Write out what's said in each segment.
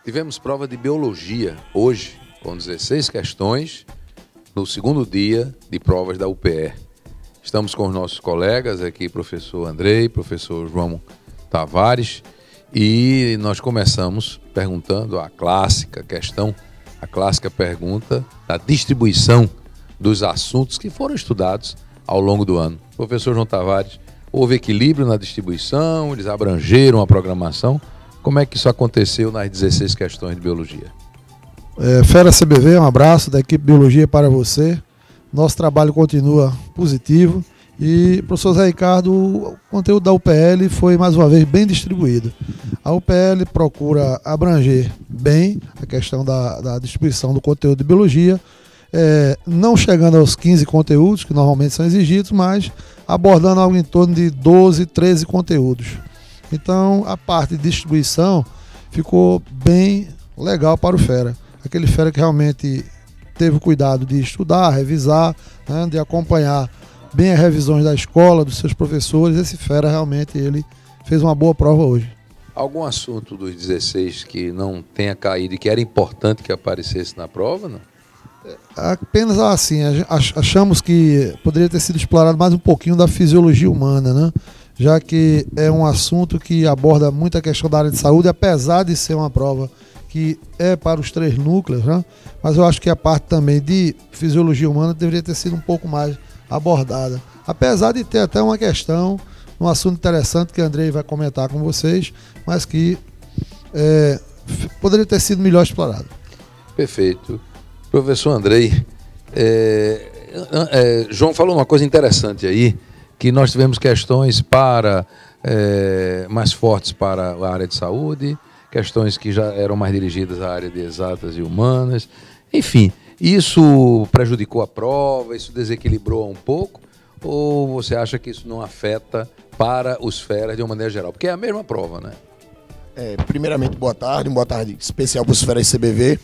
Tivemos prova de biologia hoje, com 16 questões, no segundo dia de provas da UPE. Estamos com os nossos colegas aqui, professor Andrei, professor João Tavares, e nós começamos perguntando a clássica questão, a clássica pergunta da distribuição dos assuntos que foram estudados ao longo do ano. Professor João Tavares, houve equilíbrio na distribuição, eles abrangeram a programação. Como é que isso aconteceu nas 16 questões de biologia? Fera CBV, um abraço da equipe Biologia para você. Nosso trabalho continua positivo e, professor Zé Ricardo, o conteúdo da UPL foi mais uma vez bem distribuído. A UPL procura abranger bem a questão da distribuição do conteúdo de biologia, não chegando aos 15 conteúdos que normalmente são exigidos, mas abordando algo em torno de 12, 13 conteúdos. Então, a parte de distribuição ficou bem legal para o Fera. Aquele Fera que realmente teve o cuidado de estudar, revisar, né, de acompanhar bem as revisões da escola, dos seus professores. Esse Fera realmente ele fez uma boa prova hoje. Algum assunto dos 16 que não tenha caído e que era importante que aparecesse na prova, não? Apenas assim, achamos que poderia ter sido explorado mais um pouquinho da fisiologia humana, né? Já que é um assunto que aborda muito a questão da área de saúde, apesar de ser uma prova que é para os 3 núcleos, né? Mas eu acho que a parte também de fisiologia humana deveria ter sido um pouco mais abordada. Apesar de ter até uma questão, um assunto interessante que o Andrei vai comentar com vocês, mas que poderia ter sido melhor explorado. Perfeito. Professor Andrei, João falou uma coisa interessante aí, que nós tivemos questões mais fortes para a área de saúde, questões que já eram mais dirigidas à área de exatas e humanas. Enfim, isso prejudicou a prova, isso desequilibrou um pouco, ou você acha que isso não afeta para os feras de uma maneira geral? Porque é a mesma prova, né? Primeiramente, boa tarde especial para os feras CBV.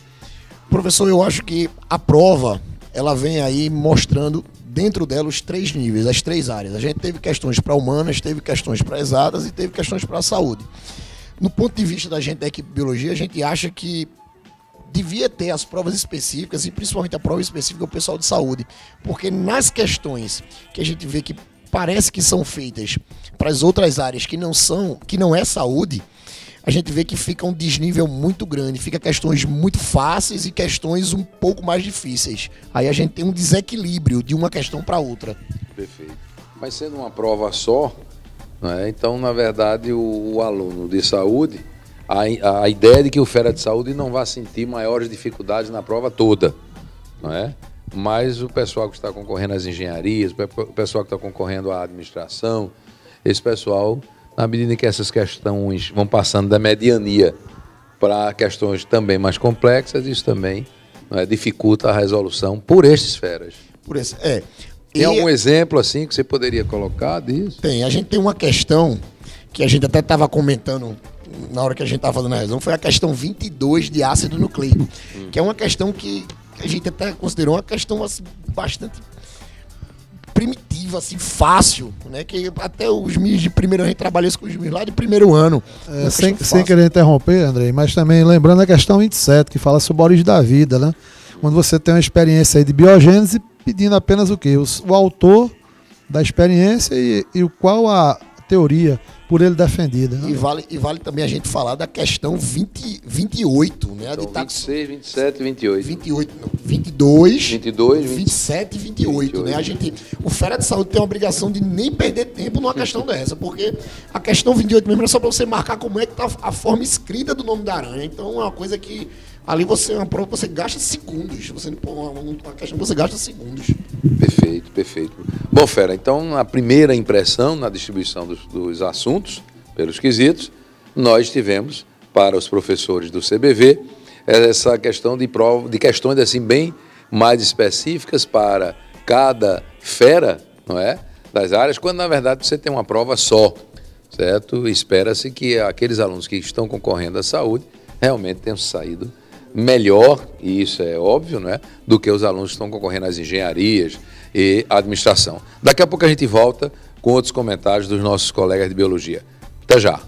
Professor, eu acho que a prova, ela vem aí mostrando dentro dela os 3 níveis, as 3 áreas. A gente teve questões para humanas, teve questões para exatas e teve questões para a saúde. No ponto de vista da gente da equipe de biologia, a gente acha que devia ter as provas específicas e principalmente a prova específica do pessoal de saúde, porque nas questões que a gente vê que parece que são feitas para as outras áreas que não é saúde, a gente vê que fica um desnível muito grande, fica questões muito fáceis e questões um pouco mais difíceis. Aí a gente tem um desequilíbrio de uma questão para outra. Perfeito. Mas sendo uma prova só, né, então, na verdade, o aluno de saúde, a ideia de que o fera de saúde não vai sentir maiores dificuldades na prova toda, não é? Mas o pessoal que está concorrendo às engenharias, o pessoal que está concorrendo à administração, esse pessoal, na medida em que essas questões vão passando da mediania para questões também mais complexas, isso também, não é, dificulta a resolução por estes feras. Tem algum exemplo assim que você poderia colocar disso? Tem. A gente tem uma questão que a gente até estava comentando na hora que a gente estava fazendo a revisão, foi a questão 22 de ácido nucleico, que é uma questão que a gente até considerou uma questão assim, bastante primitiva, assim, fácil, né? Que até os MIS de primeiro ano, a gente trabalhou isso com os MIS lá de primeiro ano. Sem querer interromper, Andrei, mas também lembrando a questão 27, que fala sobre a origem da vida, né? Quando você tem uma experiência aí de biogênese, pedindo apenas o quê? O autor da experiência e qual a teoria por ele defendida. Né? E vale também a gente falar da questão 28, né? Então, 26, 27 e 28. 22, 27 e 28, né? O Fera de Saúde tem a obrigação de nem perder tempo numa questão dessa, porque a questão 28 mesmo é só para você marcar como é que está a forma escrita do nome da aranha. Então é uma coisa que ali uma prova que você gasta segundos. Você uma questão que você gasta segundos. Perfeito, perfeito. Bom, Fera, então a primeira impressão na distribuição dos assuntos, pelos quesitos, nós tivemos para os professores do CBV essa questão de questões assim bem mais específicas para cada fera, não é, das áreas, quando na verdade você tem uma prova só, certo? Espera-se que aqueles alunos que estão concorrendo à saúde realmente tenham saído melhor, e isso é óbvio, não é, do que os alunos que estão concorrendo às engenharias e administração. Daqui a pouco a gente volta com outros comentários dos nossos colegas de biologia. Até já!